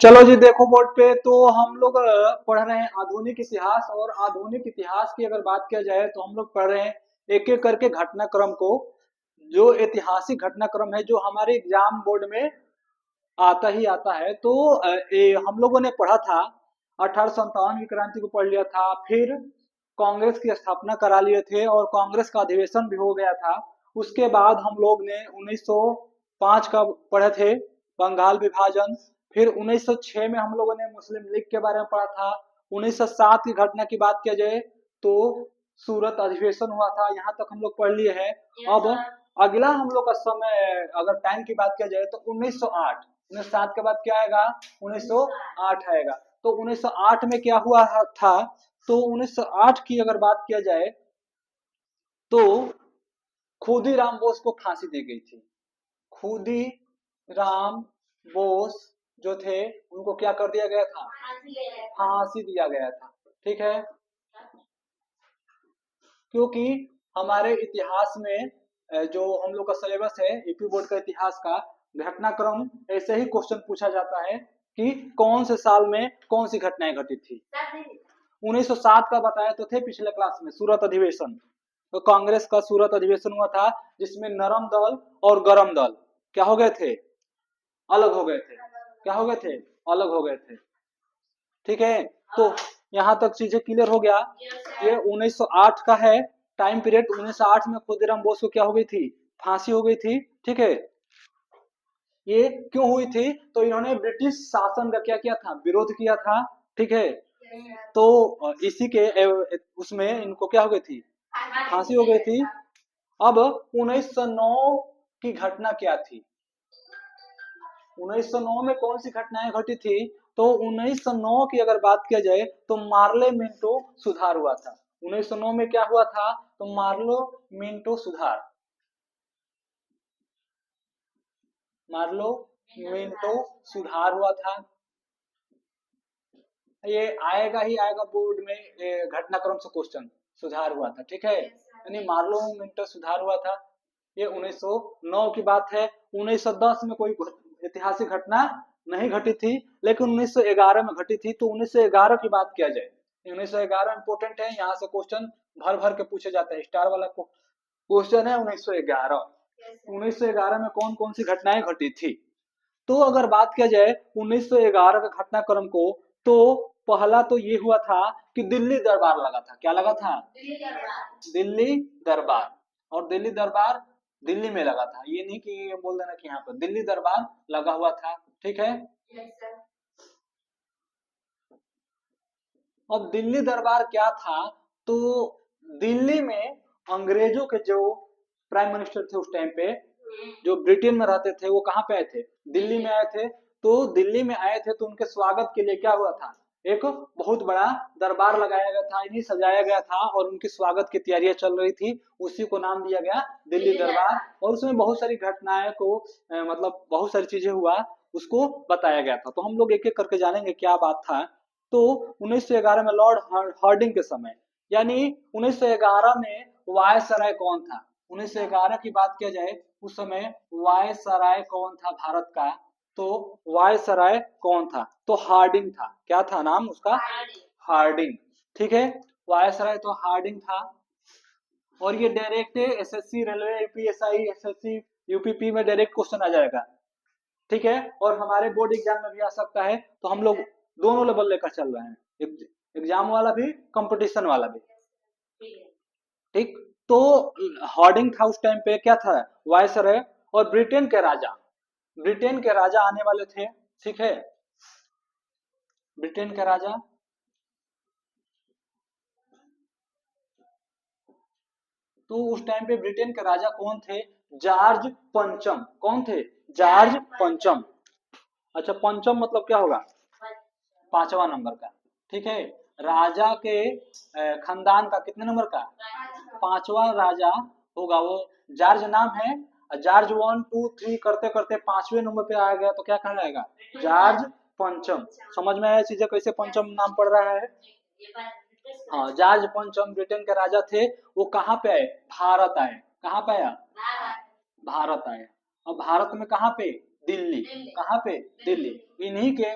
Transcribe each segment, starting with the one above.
चलो जी देखो बोर्ड पे तो हम लोग पढ़ रहे हैं आधुनिक इतिहास। और आधुनिक इतिहास की अगर बात किया जाए तो हम लोग पढ़ रहे हैं एक एक करके घटनाक्रम को। जो ऐतिहासिक घटनाक्रम है जो हमारे एग्जाम बोर्ड में आता ही आता है। तो हम लोगों ने पढ़ा था 1857 की क्रांति को पढ़ लिया था। फिर कांग्रेस की स्थापना करा लिए थे और कांग्रेस का अधिवेशन भी हो गया था। उसके बाद हम लोग ने 1905 का पढ़े थे, बंगाल विभाजन। फिर 1906 में हम लोगों ने मुस्लिम लीग के बारे में पढ़ा था। 1907 की घटना की बात किया जाए तो सूरत अधिवेशन हुआ था। यहाँ तक हम लोग पढ़ लिए हैं। अब अगला हम लोग का समय अगर टाइम की बात किया जाए तो 1908। 1907 के बाद क्या आएगा? 1908 आएगा। तो 1908 में क्या हुआ था? तो 1908 की अगर बात किया जाए तो खुदीराम बोस को फांसी दी गई थी। खुदीराम बोस जो थे उनको क्या कर दिया गया था? फांसी दिया गया था। ठीक है, क्योंकि हमारे इतिहास में जो हम लोग का सिलेबस है यूपी बोर्ड का इतिहास का घटनाक्रम ऐसे ही क्वेश्चन पूछा जाता है कि कौन से साल में कौन सी घटनाएं घटित थी। 1907 का बताया तो थे पिछले क्लास में, सूरत अधिवेशन। तो कांग्रेस का सूरत अधिवेशन हुआ था जिसमें नरम दल और गरम दल क्या हो गए थे? अलग हो गए थे। क्या हो गए थे? अलग हो गए थे। ठीक है, तो यहाँ तक चीजें क्लियर हो गया। ये 1908 का है टाइम पीरियड। 1908 में खुदीराम बोस को क्या हो गई थी? फांसी हो गई थी। ठीक है, ये क्यों हुई थी? तो इन्होंने ब्रिटिश शासन का क्या किया था? विरोध किया था। ठीक है, तो इसी के उसमें इनको क्या हो गई थी? फांसी हो गई थी। अब 1909 की घटना क्या थी? 1909 में कौन सी घटनाएं घटी थी? तो 1909 की अगर बात किया जाए तो मार्ले मिंटो सुधार हुआ था। 1909 में क्या हुआ था? तो मार्लो मिंटो सुधार, मार्लो मिंटो सुधार हुआ था। ये आएगा ही आएगा बोर्ड में, घटनाक्रम से क्वेश्चन। सुधार हुआ था, ठीक है, यानी मार्लो मिंटो सुधार हुआ था। ये 1909 की बात है। 1910 में कोई ऐतिहासिक घटना नहीं घटी थी, लेकिन 1911 में घटी थी। तो 1911 की बात किया जाए, 1911 इंपोर्टेंट है, यहाँ से क्वेश्चन भर भर के पूछे जाते हैं। स्टार वाला क्वेश्चन है 1911। 1911 में कौन कौन सी घटनाएं घटी थी? तो अगर बात किया जाए 1911 के घटनाक्रम को, तो पहला तो ये हुआ था कि दिल्ली दरबार लगा था। क्या लगा था? दिल्ली दरबार। और दिल्ली दरबार दिल्ली में लगा था, ये नहीं कि ये बोल देना कि यहाँ पर दिल्ली दरबार लगा हुआ था। ठीक है, अब दिल्ली दरबार क्या था? तो दिल्ली में अंग्रेजों के जो प्राइम मिनिस्टर थे उस टाइम पे, जो ब्रिटेन में रहते थे, वो कहाँ पे आए थे? दिल्ली में आए थे। तो दिल्ली में आए थे तो उनके स्वागत के लिए क्या हुआ था? एक बहुत बड़ा दरबार लगाया गया था, इन्हीं सजाया गया था और उनके स्वागत की तैयारियां चल रही थी। उसी को नाम दिया गया दिल्ली दरबार। और उसमें बहुत सारी घटनाएं को मतलब बहुत सारी चीजें हुआ, उसको बताया गया था। तो हम लोग एक एक करके जानेंगे क्या बात था। तो 1911 में लॉर्ड हार्डिंग के समय, यानी 1911 में वायसराय कौन था? 1911 की बात किया जाए उस समय वायसराय कौन था भारत का? तो वायसराय कौन था? तो हार्डिंग था। क्या था नाम उसका? हार्डिंग। ठीक है, वायसराय तो हार्डिंग था। और ये direct SSC railway UPSI SSC UPP में डायरेक्ट क्वेश्चन आ जाएगा। ठीक है, और हमारे बोर्ड एग्जाम में भी आ सकता है। तो हम लोग दोनों लेवल लेकर चल रहे हैं, एग्जाम वाला भी कंपटीशन वाला भी। ठीक, तो हार्डिंग था उस टाइम पे, क्या था? वायसराय। और ब्रिटेन के राजा, ब्रिटेन के राजा आने वाले थे। ठीक है, ब्रिटेन के राजा, तो उस टाइम पे ब्रिटेन के राजा कौन थे? जॉर्ज पंचम। कौन थे? जॉर्ज पंचम। अच्छा, पंचम मतलब क्या होगा? पांचवा नंबर का। ठीक है, राजा के खानदान का कितने नंबर का? पांचवा राजा होगा वो। जॉर्ज नाम है, जॉर्ज 1 2 3 करते करते पांचवें नंबर पे आ गया तो क्या कहलाएगा? जॉर्ज पंचम। समझ में आया चीजें कैसे पंचम नाम पड़ रहा है? हाँ, जॉर्ज पंचम ब्रिटेन के राजा थे। वो कहाँ पे आए? भारत आए। कहाँ पे आया? भारत आए। अब भारत में कहाँ पे? दिल्ली। कहाँ पे? दिल्ली। इन्हीं के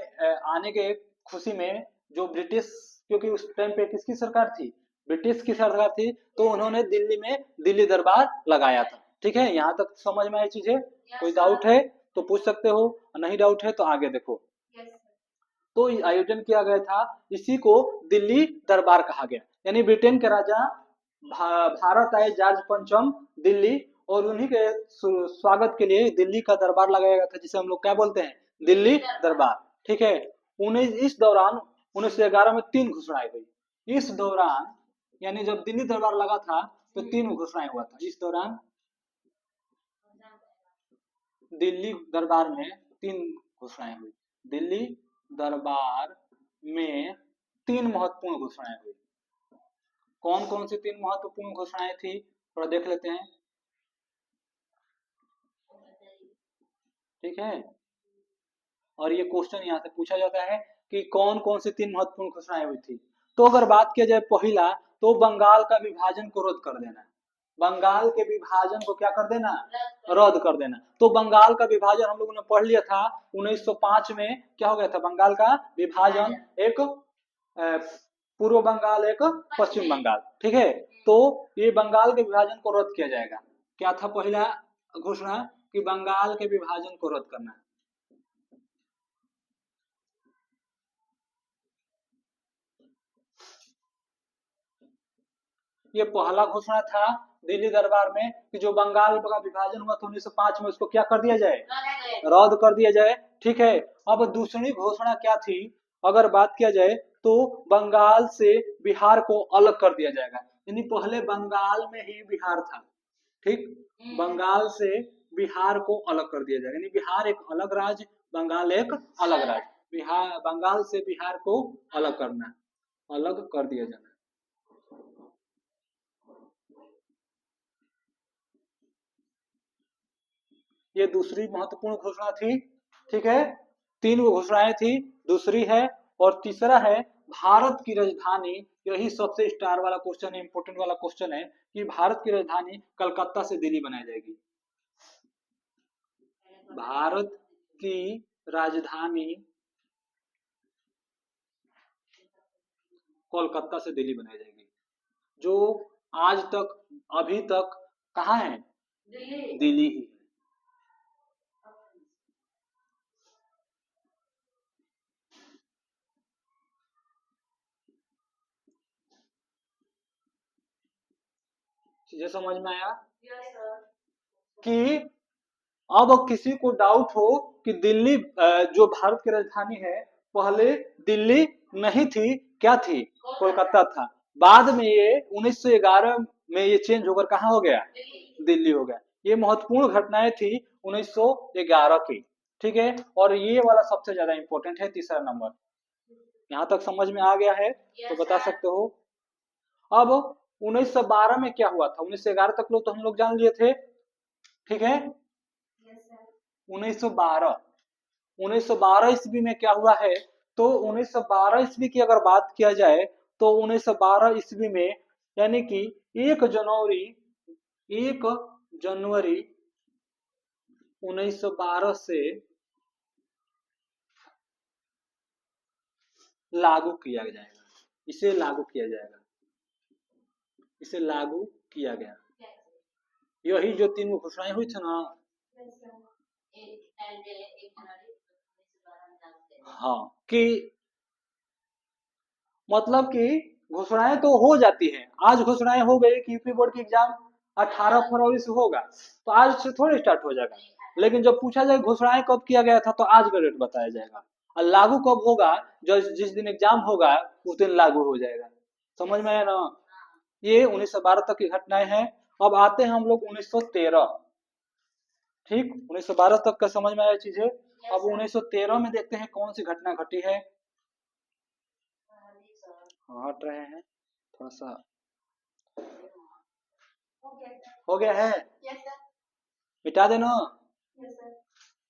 आने के खुशी में जो ब्रिटिश, क्योंकि उस टाइम पे किसकी सरकार थी? ब्रिटिश की सरकार थी, तो उन्होंने दिल्ली में दिल्ली दरबार लगाया था। ठीक है, यहाँ तक समझ में आई चीजें? कोई डाउट है तो पूछ सकते हो, नहीं डाउट है तो आगे देखो। तो आयोजन किया गया था, इसी को दिल्ली दरबार कहा गया। यानी ब्रिटेन के राजा भारत आए जॉर्ज पंचम दिल्ली, और उन्हीं के स्वागत के लिए दिल्ली का दरबार लगाया गया था, जिसे हम लोग क्या बोलते हैं? दिल्ली दरबार। ठीक है। इस दौरान 1911 में 3 घोषणाएं हुई। इस दौरान यानी जब दिल्ली दरबार लगा था तो 3 घोषणाएं हुआ था। इस दौरान दिल्ली दरबार में 3 घोषणाएं हुई। दिल्ली दरबार में 3 महत्वपूर्ण घोषणाएं हुई। कौन कौन सी 3 महत्वपूर्ण घोषणाएं थी, थोड़ा देख लेते हैं। ठीक है, और ये क्वेश्चन यहाँ से पूछा जाता है कि कौन कौन सी 3 महत्वपूर्ण घोषणाएं हुई थी। तो अगर बात किया जाए पहला, तो बंगाल का विभाजन को रद्द कर देना। बंगाल के विभाजन को क्या कर देना? रद्द कर देना। तो बंगाल का विभाजन हम लोगों ने पढ़ लिया था 1905 में। क्या हो गया था? बंगाल का विभाजन, एक पूर्व बंगाल, एक पश्चिम बंगाल। ठीक है, तो ये बंगाल के विभाजन को रद्द किया जाएगा। क्या था पहला घोषणा? कि बंगाल के विभाजन को रद्द करना। ये पहला घोषणा था दिल्ली दरबार में कि जो बंगाल का विभाजन हुआ था 1905 में, उसको क्या कर दिया जाए? रद्द कर दिया जाए। ठीक है, अब दूसरी घोषणा क्या थी? अगर बात किया जाए तो बंगाल से बिहार को अलग कर दिया जाएगा। यानी पहले बंगाल में ही बिहार था। ठीक, बंगाल से बिहार को अलग कर दिया जाएगा। यानी बिहार एक अलग राज्य, बंगाल एक अलग राज्य। बिहार, बंगाल से बिहार को अलग करना, अलग कर दिया जाना। ये दूसरी महत्वपूर्ण घोषणा थी। ठीक है, 3 घोषणाएं थी, दूसरी है। और तीसरा है भारत की राजधानी। यही सबसे स्टार वाला क्वेश्चन है, इंपोर्टेंट वाला क्वेश्चन है कि भारत की राजधानी कलकत्ता से दिल्ली बनाई जाएगी। भारत की राजधानी कोलकाता से दिल्ली बनाई जाएगी, जो आज तक, अभी तक कहाँ है? दिल्ली ही। चीजें समझ में आया? कि अब किसी को डाउट हो कि दिल्ली जो भारत की राजधानी है, पहले दिल्ली नहीं थी, क्या थी? कोलकाता था। बाद में ये 1911 में ये चेंज होकर कहाँ हो गया? दिल्ली हो गया। ये महत्वपूर्ण घटनाएं थी 1911 की। ठीक है, और ये वाला सबसे ज्यादा इंपॉर्टेंट है, तीसरा नंबर। यहाँ तक समझ में आ गया है तो बता सकते हो। अब 1912 में क्या हुआ था? 1911 तक लोग तो हम लोग जान लिए थे। ठीक है, 1912 1912 ईस्वी में क्या हुआ है? तो 1912 ईस्वी की अगर बात किया जाए तो 1912 ईस्वी में, यानी कि 1 जनवरी 1912 से लागू किया जाएगा। इसे लागू किया जाएगा, इसे लागू किया गया। यही जो 3 घोषणाएं हुई थी ना, हाँ, कि मतलब कि घोषणाएं तो हो जाती हैं। आज घोषणाएं हो गई कि यूपी बोर्ड की एग्जाम 18 फरवरी से होगा, तो आज से थोड़ी स्टार्ट हो जाएगा। लेकिन जब पूछा जाए घोषणाएं कब किया गया था, तो आज का डेट बताया जाएगा। और लागू कब होगा? जिस दिन एग्जाम होगा उस दिन लागू हो जाएगा। समझ में आया ना? ये 1912 तक की घटनाएं हैं। अब आते हैं हम लोग 1913। ठीक, 1912 तक का समझ में आया चीजें। अब 1913 में देखते हैं कौन सी घटना घटी है। हट रहे हैं थोड़ा सा, हो गया है? मिटा देना।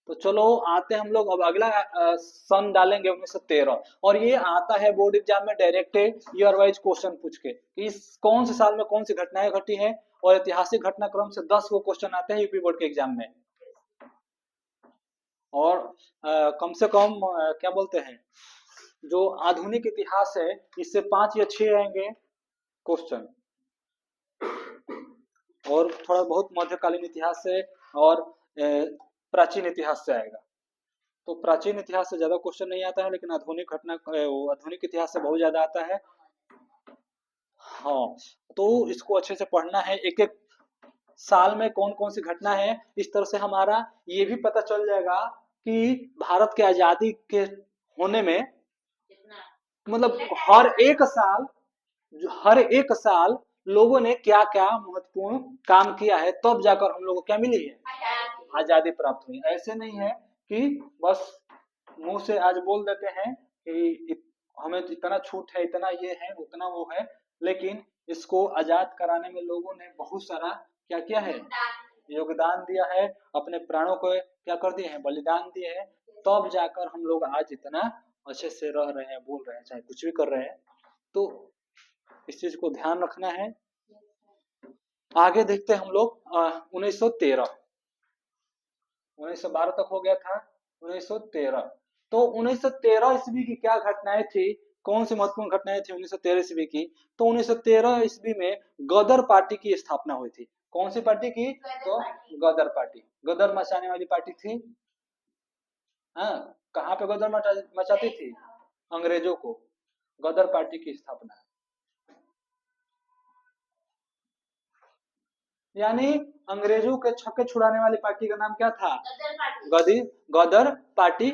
तो चलो आते हैं हम लोग, अब अगला सन डालेंगे 1913। और ये आता है बोर्ड एग्जाम में डायरेक्ट ईयर वाइज क्वेश्चन पूछ के कि इस कौन से साल में कौन सी घटनाएं घटी है। और ऐतिहासिक घटनाक्रम से 10 को क्वेश्चन आते हैं यूपी बोर्ड के एग्जाम में। और कम से कम क्या बोलते हैं, जो आधुनिक इतिहास है इससे 5 या 6 आएंगे क्वेश्चन, और थोड़ा बहुत मध्यकालीन इतिहास से और प्राचीन इतिहास से आएगा। तो प्राचीन इतिहास से ज्यादा क्वेश्चन नहीं आता है, लेकिन आधुनिक घटना वो आधुनिक इतिहास से बहुत ज्यादा आता है। हाँ, तो इसको अच्छे से पढ़ना है, एक एक साल में कौन कौन सी घटना है, इस तरह से हमारा ये भी पता चल जाएगा कि भारत के आजादी के होने में मतलब हर एक साल लोगों ने क्या क्या महत्वपूर्ण काम किया है, तब जाकर हम लोगों को क्या मिली है, आजादी प्राप्त हुई। ऐसे नहीं है कि बस मुंह से आज बोल देते हैं कि हमें तो इतना छूट है, इतना ये है, उतना वो है, लेकिन इसको आजाद कराने में लोगों ने बहुत सारा क्या किया है, योगदान दिया है, अपने प्राणों को क्या कर दिए हैं, बलिदान दिए हैं, तब जाकर हम लोग आज इतना अच्छे से रह रहे हैं, बोल रहे हैं, चाहे कुछ भी कर रहे हैं। तो इस चीज को ध्यान रखना है। आगे देखते हैं हम लोग 1913, 1912 तक हो गया था, 1913। तो 1913 ईस्वी की क्या घटनाएं थी, कौन सी महत्वपूर्ण घटनाएं थी 1913 ईस्वी की? तो 1913 ईस्वी में गदर पार्टी की स्थापना हुई थी। कौन सी पार्टी की? तो गदर पार्टी, गदर मचाने वाली पार्टी थी। हाँ, कहाँ पे गदर मचाती थी? अंग्रेजों को। गदर पार्टी की स्थापना, यानी अंग्रेजों के छक्के छुड़ाने वाली पार्टी का नाम क्या था? गदी गदर पार्टी।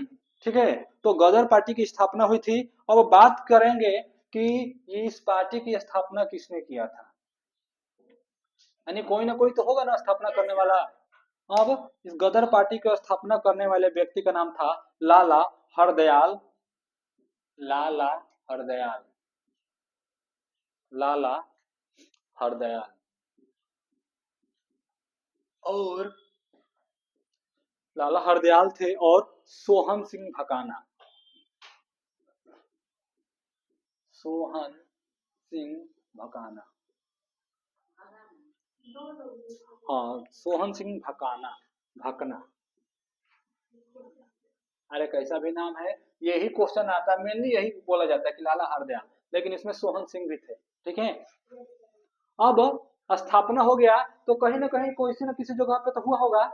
ठीक है, तो गदर पार्टी की स्थापना हुई थी। अब बात करेंगे कि इस पार्टी की स्थापना किसने किया था, यानी कोई ना कोई तो होगा ना स्थापना करने वाला। अब इस गदर पार्टी की स्थापना करने वाले व्यक्ति का नाम था लाला हरदयाल, लाला हरदयाल, लाला हरदयाल। और लाला हरदयाल थे और सोहन सिंह भकाना, सोहन सिंह भकाना, हाँ सोहन सिंह भकाना, भकना, अरे कैसा भी नाम है, यही क्वेश्चन आता है, मेनली यही बोला जाता है कि लाला हरदयाल, लेकिन इसमें सोहन सिंह भी थे। ठीक है, अब स्थापना हो गया तो कहीं ना कहीं किसी न किसी जगह पे तो हुआ होगा,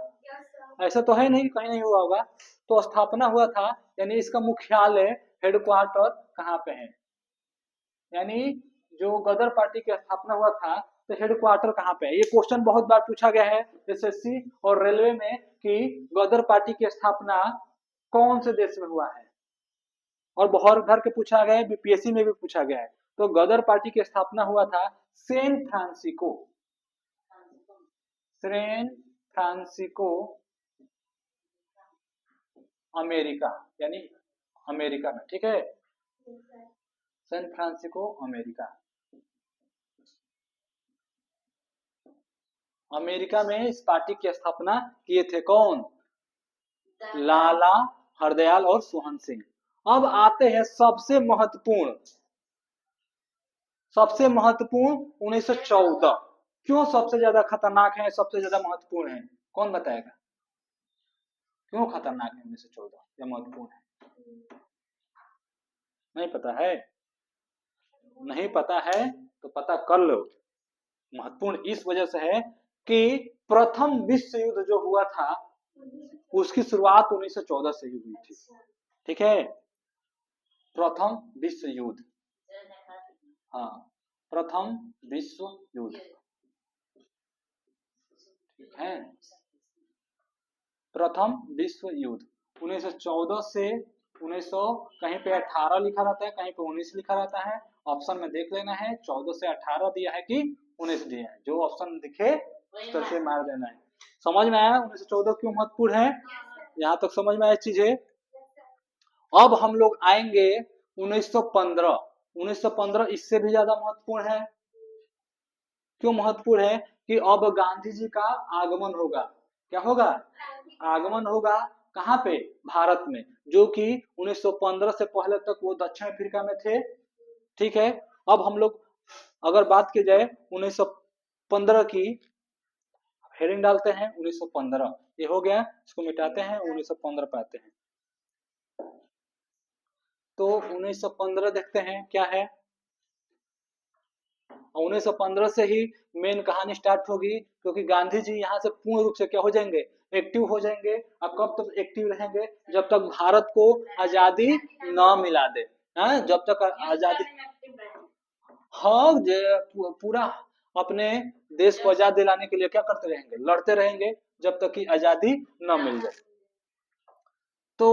ऐसा तो है नहीं कहीं नहीं हुआ होगा। तो स्थापना हुआ था, यानी इसका मुख्यालय हेडक्वार्टर कहाँ पे है, यानी जो गदर पार्टी की स्थापना हुआ था तो हेडक्वार्टर कहाँ पे है? ये क्वेश्चन बहुत बार पूछा गया है एसएससी और रेलवे में कि गदर पार्टी की स्थापना कौन से देश में हुआ है, और बहुत भर के पूछा गया है, बीपीएससी में भी पूछा गया है। तो गदर पार्टी की स्थापना हुआ था San Francisco, San Francisco America, यानी अमेरिका में। ठीक है, सैन फ्रांसिस्को अमेरिका, अमेरिका में इस पार्टी की स्थापना किए थे कौन? लाला हरदयाल और सोहन सिंह। अब आते हैं सबसे महत्वपूर्ण 1914। क्यों सबसे ज्यादा खतरनाक है, सबसे ज्यादा महत्वपूर्ण है, कौन बताएगा? क्यों खतरनाक है 1914 या महत्वपूर्ण है? नहीं पता है? नहीं पता है तो पता कर लो। महत्वपूर्ण इस वजह से है कि प्रथम विश्व युद्ध जो हुआ था उसकी शुरुआत 1914 से ही हुई थी। ठीक है, प्रथम विश्व युद्ध, हाँ प्रथम विश्व युद्ध। ठीक है, प्रथम विश्व युद्ध 1914 से 1900, कहीं पे 18 लिखा रहता है, कहीं पे 19 लिखा रहता है, ऑप्शन में देख लेना है 14 से 18 दिया है कि 19 दिया है, जो ऑप्शन दिखे उस तरह से मार देना है। समझ में आया 1914 क्यों महत्वपूर्ण है? यहाँ तक समझ में आया चीजें। अब हम लोग आएंगे 1915। 1915 इससे भी ज्यादा महत्वपूर्ण है। क्यों महत्वपूर्ण है? कि अब गांधी जी का आगमन होगा। क्या होगा? आगमन होगा कहाँ पे? भारत में, जो कि 1915 से पहले तक वो दक्षिण अफ्रीका में थे। ठीक है, अब हम लोग अगर बात की जाए 1915 की, हेडिंग डालते हैं 1915, ये हो गया, इसको मिटाते हैं 1915 पे आते हैं। तो 1915 देखते हैं क्या है। 1915 से ही मेन कहानी स्टार्ट होगी, क्योंकि गांधी जी यहाँ से पूर्ण रूप से क्या हो जाएंगे, एक्टिव हो जाएंगे। अब कब तक एक्टिव रहेंगे, जब तक भारत को आजादी न मिला दे। हाँ, जब तक आजादी, हाँ, पूरा अपने देश को आजाद दिलाने के लिए क्या करते रहेंगे, लड़ते रहेंगे, जब तक कि आजादी न मिल जाए। तो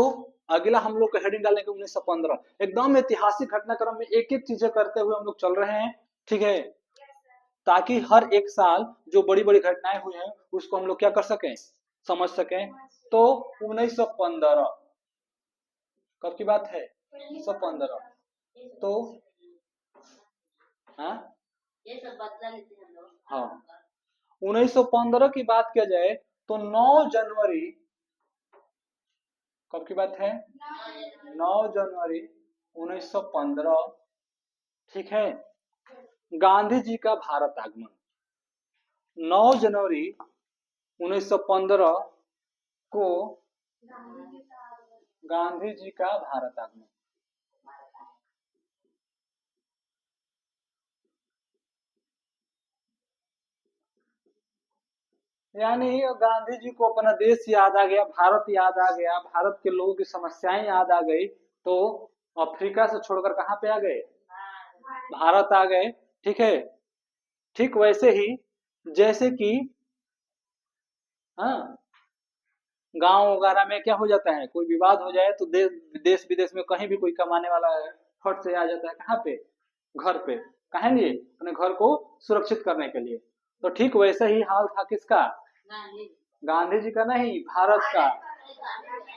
अगला हम लोग हेडिंग डालेंगे 1915, एकदम ऐतिहासिक घटनाक्रम में एक एक चीजें करते हुए हम लोग चल रहे हैं, ठीक है, ताकि हर एक साल जो बड़ी बड़ी घटनाएं हुई हैं उसको हम लोग क्या कर सकें, समझ सकें। तो 1915 कब की बात है, 1915। तो हाँ, ये सब बदला लेते हैं लोग। हाँ, 1915 की बात किया जाए तो 9 जनवरी, कब की बात है, 9 जनवरी 1915, ठीक है, गांधी जी का भारत आगमन। 9 जनवरी 1915 को गांधी जी का भारत आगमन। यानी गांधी जी को अपना देश याद आ गया, भारत याद आ गया, भारत के लोगों की समस्याएं याद आ गई, तो अफ्रीका से छोड़कर कहाँ पे आ गए, भारत आ गए, ठीक है। ठीक वैसे ही जैसे कि हाँ, गांव वगैरह में क्या हो जाता है, कोई विवाद हो जाए तो देश विदेश में कहीं भी कोई कमाने वाला है, फट से आ जाता है कहाँ पे, घर पे, कहे लिए अपने घर को सुरक्षित करने के लिए। तो ठीक वैसे ही हाल था किसका, गांधी जी का नहीं, भारत का।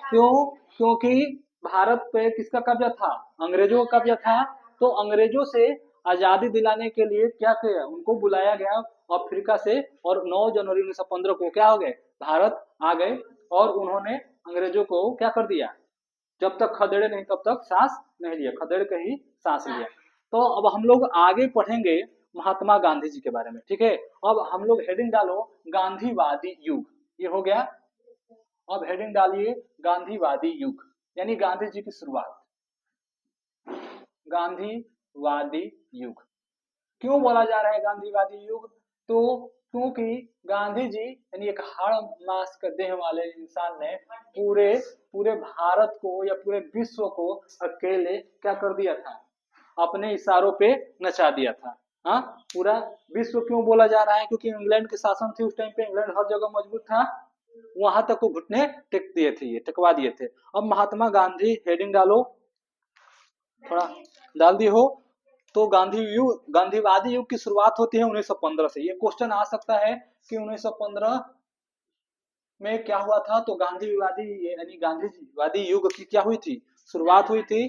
क्यों, क्योंकि भारत पे किसका कब्जा था, अंग्रेजों का कब्जा था। तो अंग्रेजों से आजादी दिलाने के लिए क्या किया, उनको बुलाया गया अफ्रीका से, और 9 जनवरी 1915 को क्या हो गए, भारत आ गए, और उन्होंने अंग्रेजों को क्या कर दिया, जब तक खदेड़े नहीं तब तक सांस नहीं लिया, खदेड़ के ही सांस लिया। तो अब हम लोग आगे पढ़ेंगे महात्मा गांधी जी के बारे में, ठीक है। अब हम लोग हेडिंग डालो गांधीवादी युग, ये हो गया। अब हेडिंग डालिए गांधीवादी युग, यानी गांधी जी की शुरुआत, गांधीवादी युग। क्यों बोला जा रहा है गांधीवादी युग, तो क्योंकि गांधी जी यानी एक हाड़ मास का देह वाले इंसान ने पूरे पूरे भारत को या पूरे विश्व को अकेले क्या कर दिया था, अपने इशारों पे नचा दिया था। हाँ, पूरा विश्व क्यों बोला जा रहा है, क्योंकि इंग्लैंड के शासन थी उस टाइम पे, इंग्लैंड हर जगह मजबूत था, वहां तक को घुटने टेक दिए थे, ये टेकवा दिए थे। अब महात्मा गांधी हेडिंग डालो, थोड़ा डाल दी हो। तो गांधीवादी युग की शुरुआत होती है 1915 से। ये क्वेश्चन आ सकता है कि 1915 में क्या हुआ था, तो गांधीवादी यानी गांधीवादी युग की क्या हुई थी, शुरुआत हुई थी।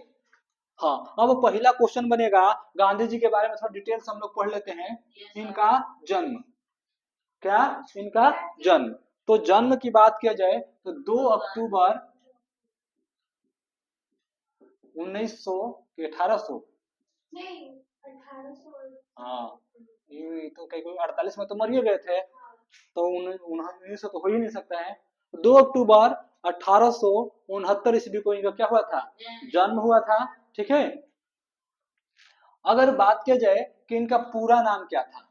हाँ, अब पहला क्वेश्चन बनेगा, गांधी जी के बारे में थोड़ा डिटेल्स हम लोग पढ़ लेते हैं। इनका जन्म, क्या, इनका जन्म, तो जन्म की बात किया जाए तो 2 अक्टूबर 1900 के 1800, हाँ, ये तो कहीं कोई 48 में तो मर ही गए थे, तो 1900 तो हो ही नहीं सकता है। 2 अक्टूबर 1869 ईस्वी को इनका क्या हुआ था, जन्म हुआ था, ठीक है। अगर बात किया जाए कि इनका पूरा नाम क्या था,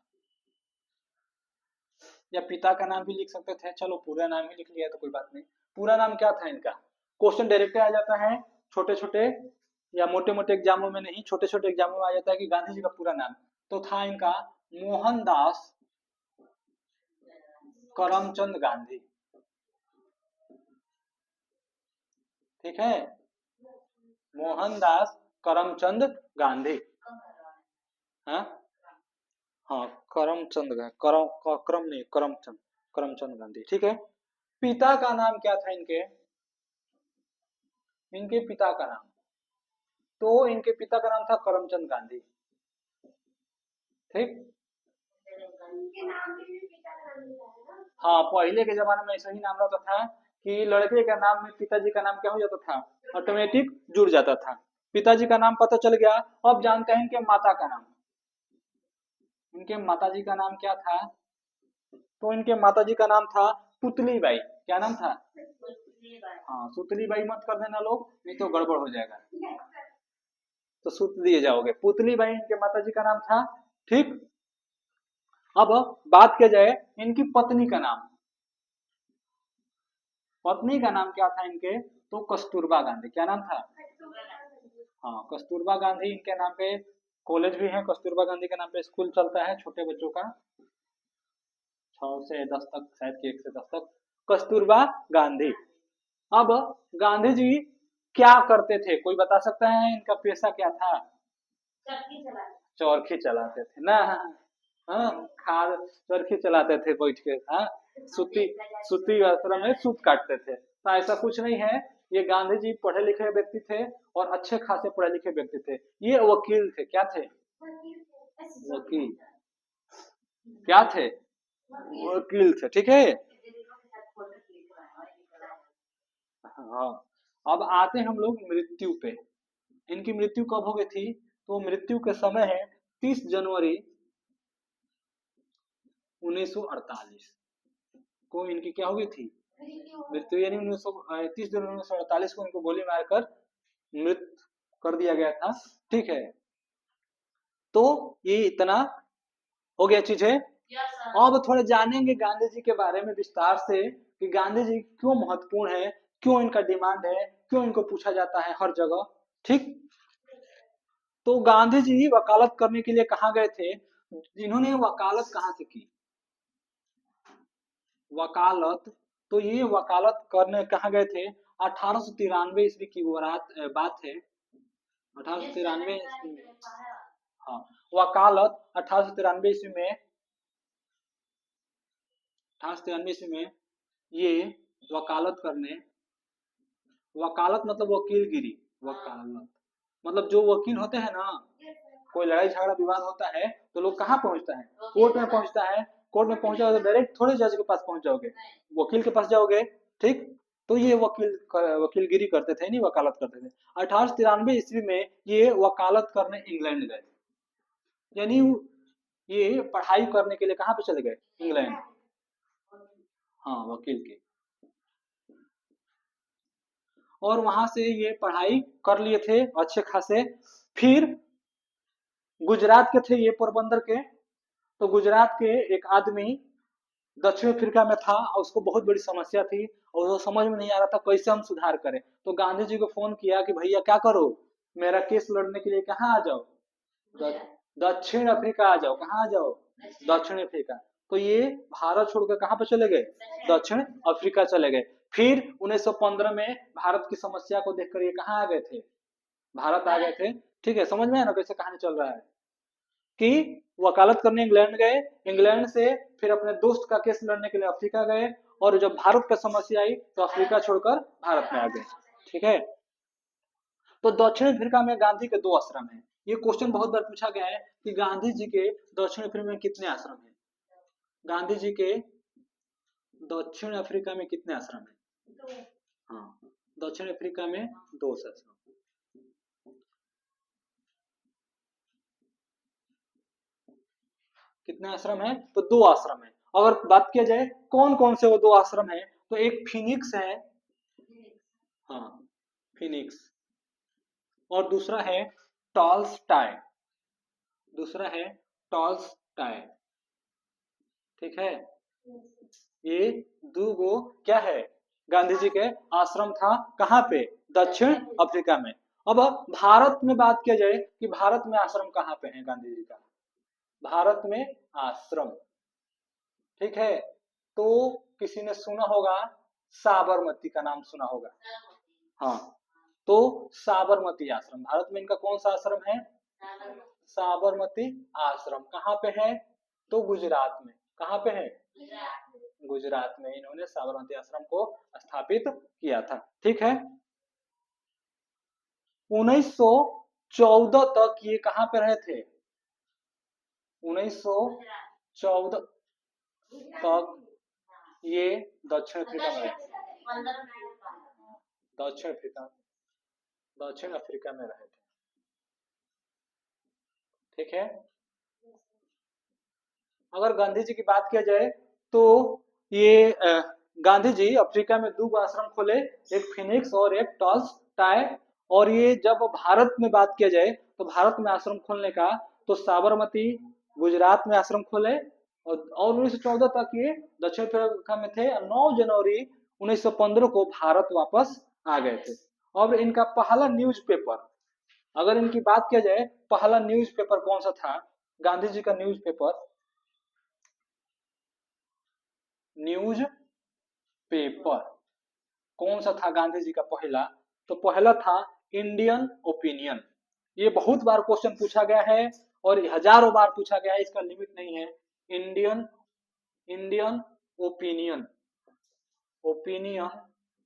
या पिता का नाम भी लिख सकते थे, चलो पूरा नाम ही लिख लिया तो कोई बात नहीं। पूरा नाम क्या था इनका, क्वेश्चन डायरेक्ट आ जाता है, छोटे छोटे या मोटे मोटे एग्जामों में नहीं, छोटे छोटे एग्जामों में आ जाता है कि गांधी जी का पूरा नाम, तो था इनका मोहनदास करमचंद गांधी, ठीक है, मोहनदास करमचंद गांधी। हाँ, हाँ, करमचंद करम नहीं, करमचंद, करमचंद गांधी, ठीक है। पिता का नाम क्या था इनके, इनके पिता का नाम, तो इनके पिता का नाम था करमचंद गांधी, ठीक। हाँ, पहले के जमाने में ऐसा ही नाम रहता था कि लड़के का नाम में पिताजी का नाम क्या हो जाता था, ऑटोमेटिक जुड़ जाता था। पिताजी का नाम पता चल गया। अब जानते हैं इनके माता का नाम, इनके माताजी का नाम क्या था, तो इनके माताजी का नाम था पुतली बाई। क्या नाम था? हाँ, सुतली बाई मत कर देना लोग, नहीं तो गड़बड़ हो जाएगा, तो सुत दिए जाओगे। पुतली बाई इनके माताजी का नाम था। ठीक। अब बात किया जाए इनकी पत्नी का नाम। पत्नी का नाम क्या था इनके? तो कस्तूरबा गांधी। क्या नाम था? हाँ, कस्तूरबा गांधी इनके नाम पे कॉलेज भी है, कस्तूरबा गांधी के नाम पे स्कूल चलता है छोटे बच्चों का, 6 से 10 तक, शायद कि 1 से 10 तक। कस्तूरबा गांधी। अब गांधी जी क्या करते थे, कोई बता सकता है इनका पेशा क्या था? चरखी चलाते थे ना। हाँ, खाद चरखी चलाते थे बैठ के। हाँ, सूती सूती वस्त्र में सूत काटते थे। तो ऐसा कुछ नहीं है, ये गांधी जी पढ़े लिखे व्यक्ति थे और अच्छे खासे पढ़े लिखे व्यक्ति थे। ये वकील थे। क्या थे? वकील। क्या थे? वकील थे। ठीक है। हाँ। अब आते हैं हम लोग मृत्यु पे। इनकी मृत्यु कब हो गई थी? तो मृत्यु के समय है 30 जनवरी 1948 को इनकी क्या हो गई थी? मृत्यु। यानी 30 जनवरी 1948 को इनको गोली मारकर मृत कर दिया गया था। ठीक है। तो ये इतना हो गया चीजें। अब थोड़े जानेंगे गांधी जी के बारे में विस्तार से कि गांधी जी क्यों महत्वपूर्ण है, क्यों इनका डिमांड है, क्यों इनको पूछा जाता है हर जगह। ठीक। तो गांधी जी वकालत करने के लिए कहाँ गए थे? इन्होंने वकालत कहाँ से की? वकालत। तो ये वकालत करने कहाँ गए थे? 1893 ईस्वी की वो बात है। 1893 ईस्वी में। हाँ, वकालत 1893 ईस्वी में। 1893 ईस्वी में ये वकालत करने। वकालत मतलब वकीलगिरी। वकालत मतलब जो वकील होते हैं ना, कोई लड़ाई झगड़ा विवाद होता है तो लोग कहाँ पहुंचता है? कोर्ट में पहुंचता है। कोर्ट में पहुंचा तो डायरेक्ट थोड़े जज के पास पहुंच जाओगे, वकील के पास जाओगे। ठीक। तो ये वकीलगिरी करते थे, नहीं वकालत करते थे। 1893 ईस्वी में ये वकालत करने इंग्लैंड गए। यानी ये पढ़ाई करने के लिए कहाँ पे चले गए? इंग्लैंड। हाँ, वकील के। और वहां से ये पढ़ाई कर लिए थे अच्छे खासे। फिर गुजरात के थे ये, पोरबंदर के। तो गुजरात के एक आदमी दक्षिण अफ्रीका में था और उसको बहुत बड़ी समस्या थी और वो समझ में नहीं आ रहा था कैसे हम सुधार करें। तो गांधी जी को फोन किया कि भैया क्या करो, मेरा केस लड़ने के लिए कहाँ आ जाओ, दक्षिण अफ्रीका आ जाओ। कहाँ आ जाओ? दक्षिण अफ्रीका। तो ये भारत छोड़कर कहाँ पे चले गए? दक्षिण अफ्रीका चले गए। फिर 1915 में भारत की समस्या को देखकर ये कहाँ आ गए थे? भारत आ गए थे। ठीक है, समझ में है ना कैसे कहानी चल रहा है? कि वकालत करने इंग्लैंड गए, इंग्लैंड से फिर अपने दोस्त का केस लड़ने के लिए अफ्रीका गए, और जब भारत का समस्या आई तो अफ्रीका छोड़कर भारत में आ गए। ठीक है। तो दक्षिण अफ्रीका में गांधी के 2 आश्रम हैं। ये क्वेश्चन बहुत बार पूछा गया है कि गांधी जी के दक्षिण अफ्रीका में कितने आश्रम हैं? गांधी जी के दक्षिण अफ्रीका में कितने आश्रम हैं? हाँ, दक्षिण अफ्रीका में 2 आश्रम। कितने आश्रम है? तो 2 आश्रम है। अगर बात किया जाए कौन कौन से वो 2 आश्रम है, तो एक फिनिक्स है। हाँ, फिनिक्स। और दूसरा है टॉल्स्टाय। दूसरा है टॉल्स्टाय। ठीक है। ये दो गो क्या है? गांधी जी के आश्रम था। कहाँ पे? दक्षिण अफ्रीका में। अब भारत में बात किया जाए कि भारत में आश्रम कहाँ पे है गांधी जी का? भारत में आश्रम। ठीक है। तो किसी ने सुना होगा साबरमती का नाम सुना होगा। हाँ, तो साबरमती आश्रम भारत में इनका कौन सा आश्रम है? साबरमती आश्रम कहाँ पे है? तो गुजरात में। कहाँ पे है? गुजरात में इन्होंने साबरमती आश्रम को स्थापित किया था। ठीक है। 1914 तक ये कहाँ पे रहे थे? 1914 तक ये दक्षिण अफ्रीका में रहे। दक्षिण अफ्रीका, दक्षिण अफ्रीका में रहे थे। ठीक है। अगर गांधी जी की बात किया जाए तो ये गांधी जी अफ्रीका में 2 आश्रम खोले, एक फिनिक्स और एक टॉल्स्टॉय। और ये जब भारत में बात किया जाए तो भारत में आश्रम खोलने का, तो साबरमती गुजरात में आश्रम खोले, और 1914 तक ये दक्षिण अफ्रीका में थे। 9 जनवरी 1915 को भारत वापस आ गए थे। और इनका पहला न्यूज़पेपर, अगर इनकी बात किया जाए, पहला न्यूज़पेपर कौन सा था गांधी जी का न्यूज़पेपर? न्यूज पेपर कौन सा था गांधी जी का पहला? तो पहला था इंडियन ओपिनियन। ये बहुत बार क्वेश्चन पूछा गया है और हजारों बार पूछा गया है, इसका लिमिट नहीं है। Indian Indian opinion. ओपिनियन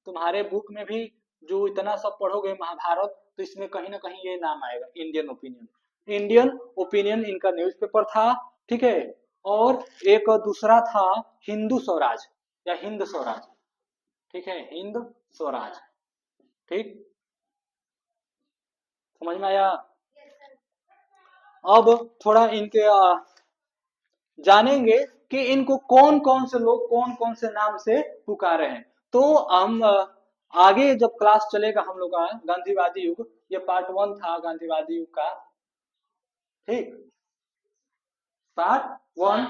तुम्हारे बुक में भी जो इतना सब पढ़ोगे महाभारत, तो इसमें कहीं ना कहीं ये नाम आएगा, इंडियन ओपिनियन। इंडियन ओपिनियन इनका न्यूज़पेपर था, ठीक है। और एक दूसरा था हिंदू स्वराज या हिंद स्वराज, ठीक है, हिंद स्वराज। ठीक, समझ में आया? अब थोड़ा इनके जानेंगे कि इनको कौन कौन से लोग कौन कौन से नाम से पुकारे हैं। तो हम आगे जब क्लास चलेगा हम लोग का गांधीवादी युग, ये पार्ट 1 था गांधीवादी युग का, ठीक, पार्ट 1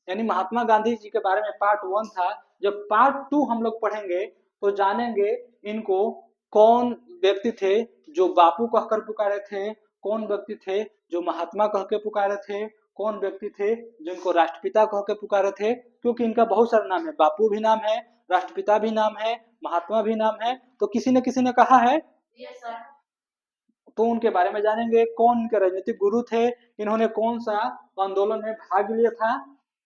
यानी महात्मा गांधी जी के बारे में पार्ट 1 था। जब पार्ट 2 हम लोग पढ़ेंगे तो जानेंगे इनको कौन व्यक्ति थे जो बापू कहकर पुकारे थे, कौन व्यक्ति थे जो महात्मा कह के पुकारे थे, कौन व्यक्ति थे जिनको राष्ट्रपिता कह के पुकारे थे। क्योंकि इनका बहुत सारा नाम है, बापू भी नाम है, राष्ट्रपिता भी नाम है, महात्मा भी नाम है, तो किसी ने कहा है। तो उनके बारे में जानेंगे, कौन उनके राजनीतिक गुरु थे, इन्होंने कौन सा आंदोलन में भाग लिया था।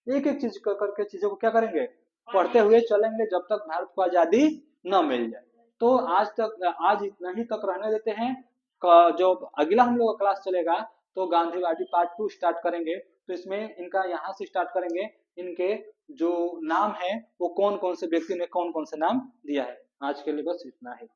एक एक चीज करके चीजों को क्या करेंगे, पढ़ते हुए चलेंगे जब तक भारत को आजादी न मिल जाए। तो आज इतना ही तक रहने देते हैं। जो अगला हम लोग का क्लास चलेगा तो गांधीवादी पार्ट 2 स्टार्ट करेंगे। तो इसमें इनका यहाँ से स्टार्ट करेंगे, इनके जो नाम है वो कौन कौन से व्यक्ति ने कौन कौन से नाम दिया है। आज के लिए बस इतना ही।